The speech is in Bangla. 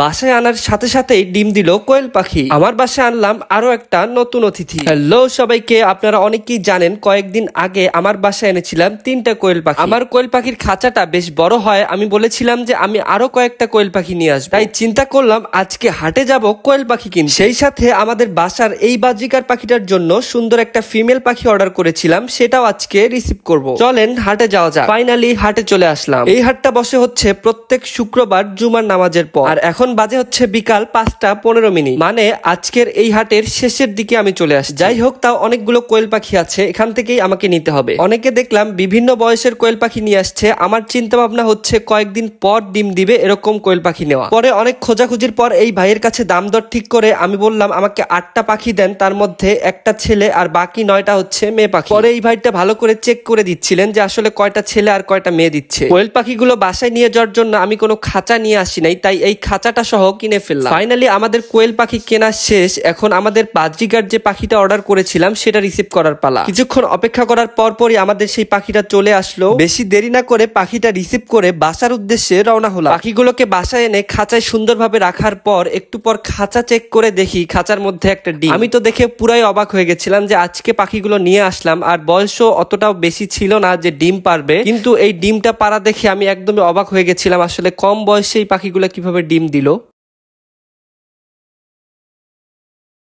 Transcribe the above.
বাসায় আনার সাথে সাথেই ডিম দিল কোয়েল পাখি। আমার বাসায় আনলাম আরো একটা নতুন অতিথি। হ্যালো সবাইকে, আপনারা অনেকেই জানেন কয়েকদিন আগে আমার বাসায় এনেছিলাম 3টা কোয়েল পাখি। আমার কোয়েল পাখির খাঁচাটা বেশ বড় হয়, আমি বলেছিলাম যে আমি আরো কয়েকটা কোয়েল পাখি নিয়ে আসবো। তাই চিন্তা করলাম আজকে হাটে যাব কোয়েল পাখি কিনতে। সেই সাথে আমাদের বাসার এই বাজিকার পাখিটার জন্য সুন্দর একটা ফিমেল পাখি অর্ডার করেছিলাম, সেটাও আজকে রিসিভ করব। চলেন হাটে যাওয়া যাক। ফাইনালি হাটে চলে আসলাম। এই হাটটা বসে হচ্ছে প্রত্যেক শুক্রবার জুমার নামাজের পর। আর এখন বাজে হচ্ছে বিকাল 5:15, মানে আজকের এই হাটের শেষের দিকে আমি চলে আসি। যাই হোক, তাও অনেকগুলো কোয়েল পাখি আছে, এখান থেকেই আমাকে নিতে হবে। অনেকে দেখলাম বিভিন্ন বয়সের কোয়েল পাখি নিয়ে আসছে। আমার চিন্তা ভাবনা হচ্ছে কয়েকদিন পর ডিম দিবে এরকম কোয়েল পাখি নেওয়া। পরে অনেক খোঁজাখুঁজির পর এই ভাইয়ের কাছে দাম দর ঠিক করে আমি বললাম আমাকে 8টা পাখি দেন, তার মধ্যে একটা ছেলে আর বাকি 9টা হচ্ছে মেয়ে পাখি। পরে এই ভাইটা ভালো করে চেক করে দিচ্ছিলেন যে আসলে কয়টা ছেলে আর কয়টা মেয়ে দিচ্ছে। কোয়েল পাখিগুলো বাসায় নিয়ে যাওয়ার জন্য আমি কোনো খাঁচা নিয়ে আসি নাই, তাই এই খাঁচাটা সহ কিনে ফেললাম। ফাইনালি আমাদের কোয়েল পাখি কেনা শেষ। এখন আমাদের বাজিকার যে পাখিটা অর্ডার করেছিলাম সেটা রিসিভ করার পালা। কিছুক্ষণ অপেক্ষা করার পরই আমাদের সেই পাখিটা চলে আসলো। বেশি দেরি না করে পাখিটা রিসিভ করে বাসার উদ্দেশ্যে রওনা হলাম। পাখিগুলোকে বাসায় এনে খাঁচায় সুন্দরভাবে রাখার পর একটু পর খাঁচা চেক করে দেখি খাঁচার মধ্যে একটা ডিম। আমি তো দেখে পুরাই অবাক হয়ে গেছিলাম যে আজকে পাখিগুলো নিয়ে আসলাম, আর বয়সও অতটাও বেশি ছিল না যে ডিম পারবে, কিন্তু এই ডিমটা পারা দেখে আমি একদমই অবাক হয়ে গেছিলাম। আসলে কম বয়সে এই পাখিগুলো কিভাবে ডিম দিল।